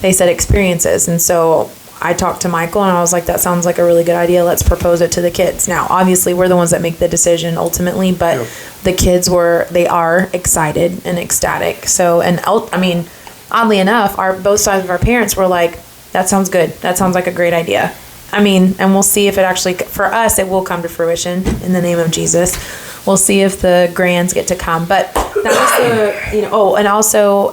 they said experiences. And so I talked to Michael and I was like, that sounds like a really good idea. Let's propose it to the kids. Now, obviously we're the ones that make the decision ultimately, but the kids they are excited and ecstatic. So, and oddly enough, both sides of our parents were like, that sounds good. That sounds like a great idea. And we'll see if it actually, for us, it will come to fruition in the name of Jesus. We'll see if the grands get to come. But that was and also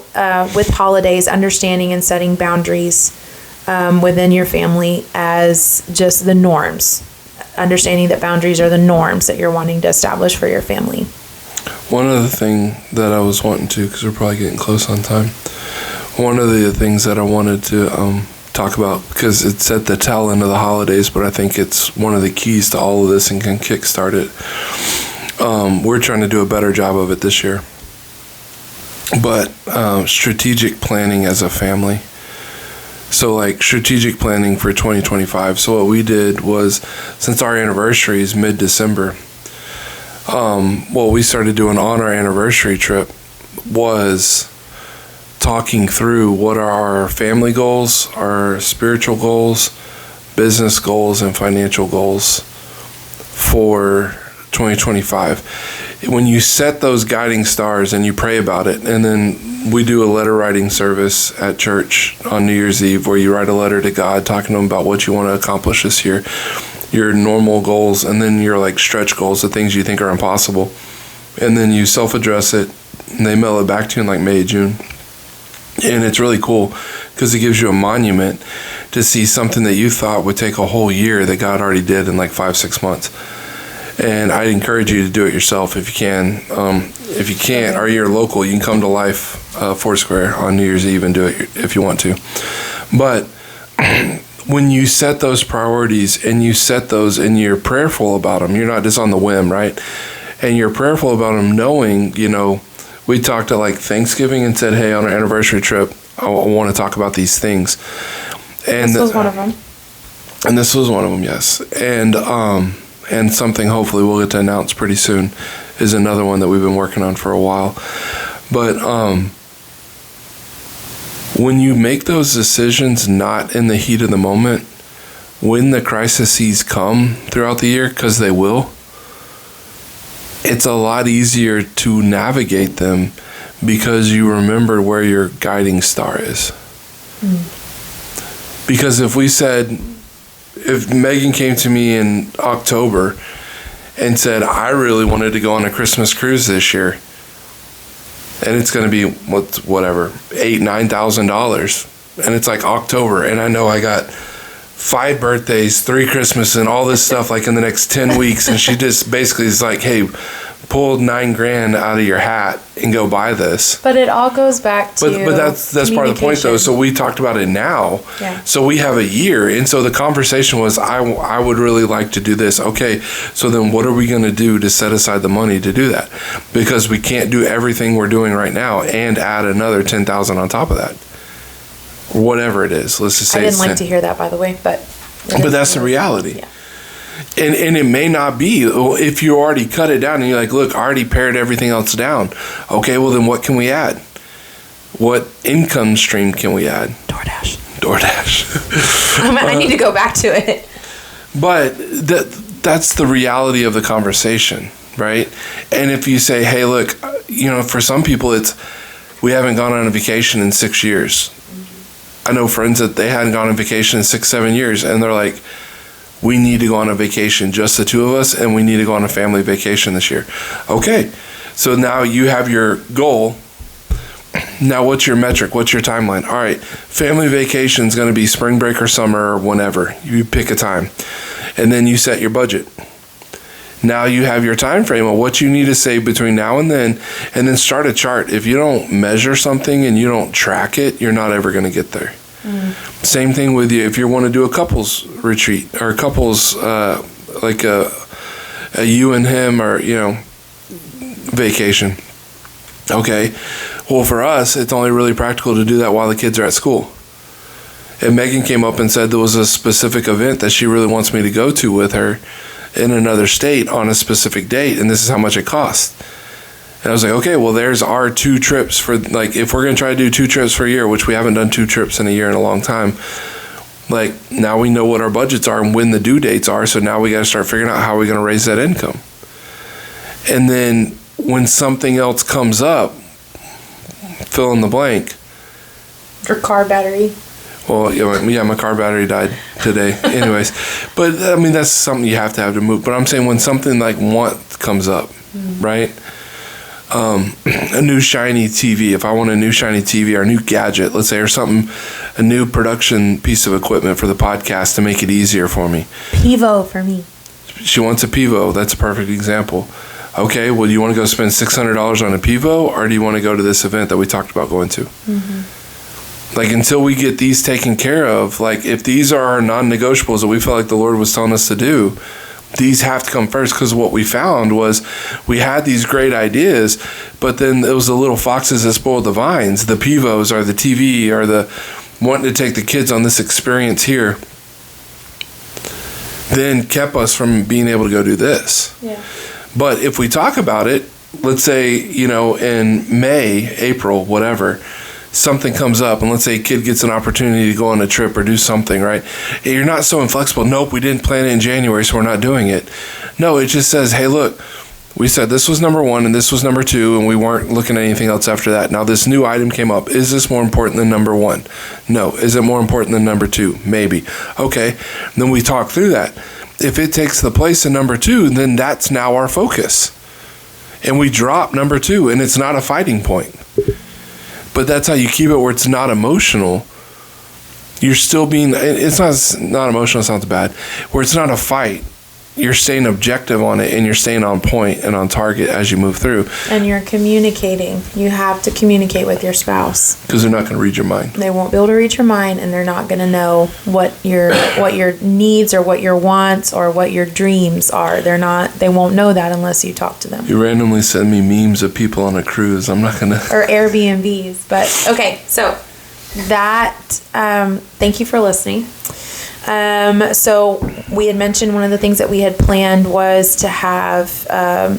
with holidays, understanding and setting boundaries within your family as just the norms. Understanding that boundaries are the norms that you're wanting to establish for your family. One other thing that I was wanting to, because we're probably getting close on time, one of the things that I wanted to talk about, because it's at the tail end of the holidays, but I think it's one of the keys to all of this and can kickstart it. We're trying to do a better job of it this year. But strategic planning as a family. So like strategic planning for 2025. So what we did was, since our anniversary is mid-December, what we started doing on our anniversary trip was talking through what are our family goals, our spiritual goals, business goals, and financial goals for 2025. When you set those guiding stars and you pray about it, and then we do a letter writing service at church on New Year's Eve where you write a letter to God talking to him about what you want to accomplish this year, your normal goals, and then your like stretch goals, the things you think are impossible. And then you self-address it, and they mail it back to you in like May, June. And it's really cool because it gives you a monument to see something that you thought would take a whole year that God already did in like 5-6 months. And I'd encourage you to do it yourself if you can. If you can't, or you're local, you can come to Life Foursquare on New Year's Eve and do it if you want to. But when you set those priorities and you set those and you're prayerful about them, you're not just on the whim, right? And you're prayerful about them knowing, we talked at like Thanksgiving and said, hey, on our anniversary trip, I want to talk about these things. And this was one of them. And this was one of them, yes. And something hopefully we'll get to announce pretty soon is another one that we've been working on for a while. But when you make those decisions not in the heat of the moment, when the crises come throughout the year, because they will, it's a lot easier to navigate them because you remember where your guiding star is. Because if Megan came to me in October and said, I really wanted to go on a Christmas cruise this year, and it's going to be whatever, $8,000-$9,000, and it's like October, and I know I got 5 birthdays, 3 Christmases, and all this stuff like in the next 10 weeks, and she just basically is like, hey, pull $9,000 out of your hat and go buy this. But it all goes back to but that's part of the point though. So we talked about it now. Yeah. So we have a year, and so the conversation was, I would really like to do this. Okay, so then what are we going to do to set aside the money to do that? Because we can't do everything we're doing right now and add another $10,000 on top of that. Whatever it is. Let's just say I didn't like to hear that, by the way, but that's the reality. Yeah. And it may not be, if you already cut it down and you're like, look, I already pared everything else down. Okay, well then what can we add? What income stream can we add? DoorDash. I need to go back to it. But that's the reality of the conversation, right? And if you say, hey, look, for some people it's, we haven't gone on a vacation in 6 years. I know friends that they hadn't gone on vacation in 6-7 years, and they're like, we need to go on a vacation, just the two of us, and we need to go on a family vacation this year. Okay, so now you have your goal. Now what's your metric? What's your timeline? All right, family vacation is going to be spring break or summer or whenever. You pick a time. And then you set your budget. Now you have your time frame of what you need to save between now and then start a chart. If you don't measure something and you don't track it, you're not ever going to get there. Same thing with you if you want to do a couples retreat or a couples like a you and him or vacation. Okay, well for us it's only really practical to do that while the kids are at school. And Megan came up and said there was a specific event that she really wants me to go to with her in another state on a specific date, and this is how much it costs. And I was like, okay, well, there's our 2 trips for, like, if we're going to try to do 2 trips for a year, which we haven't done 2 trips in a year in a long time, like, now we know what our budgets are and when the due dates are, so now we got to start figuring out how we're going to raise that income. And then when something else comes up, fill in the blank. Your car battery. Well, yeah, my car battery died today. Anyways, but, I mean, that's something you have to move. But I'm saying when something like comes up, right? A new shiny TV, if I want a new shiny TV or a new gadget, let's say, or something, a new production piece of equipment for the podcast to make it easier for me. Pivo for me. She wants a Pivo. That's a perfect example. Okay, well, do you want to go spend $600 on a Pivo, or do you want to go to this event that we talked about going to? Like, until we get these taken care of, like, if these are our non-negotiables that we felt like the Lord was telling us to do, these have to come first. Because what we found was we had these great ideas, but then it was the little foxes that spoiled the vines, the pivos or the TV or the wanting to take the kids on this experience here, then kept us from being able to go do this. Yeah. But if we talk about it, let's say, in May, April, whatever, something comes up, and let's say a kid gets an opportunity to go on a trip or do something, right? You're not so inflexible. Nope, we didn't plan it in January, so we're not doing it. No, it just says, hey, look, we said this was number 1 and this was number 2, and we weren't looking at anything else after that. Now this new item came up. Is this more important than number 1? No. Is it more important than number 2? Maybe. Okay. Then we talk through that. If it takes the place of number 2, then that's now our focus. And we drop number 2, and it's not a fighting point. But that's how you keep it where it's not emotional. You're still being, it's not emotional, sounds bad, where it's not a fight. You're staying objective on it, and you're staying on point and on target as you move through. And you're communicating. You have to communicate with your spouse. Because they're not going to read your mind. They won't be able to read your mind, and they're not going to know what your needs or what your wants or what your dreams are. They won't know that unless you talk to them. You randomly send me memes of people on a cruise. I'm not going to. Or Airbnbs. But okay, so that, thank you for listening. So we had mentioned one of the things that we had planned was to have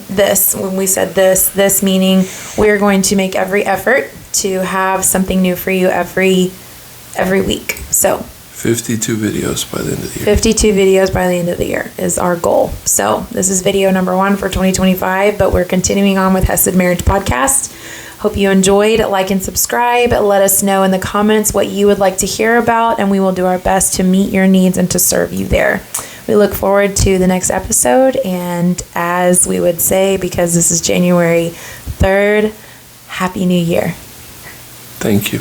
this. When we said this meaning we're going to make every effort to have something new for you every week. So 52 videos by the end of the year. 52 videos by the end of the year is our goal. So this is video number 1 for 2025, but we're continuing on with Hesed Marriage Podcast. Hope you enjoyed. Like and subscribe. Let us know in the comments what you would like to hear about, and we will do our best to meet your needs and to serve you there. We look forward to the next episode, and as we would say, because this is January 3rd, Happy New Year. Thank you.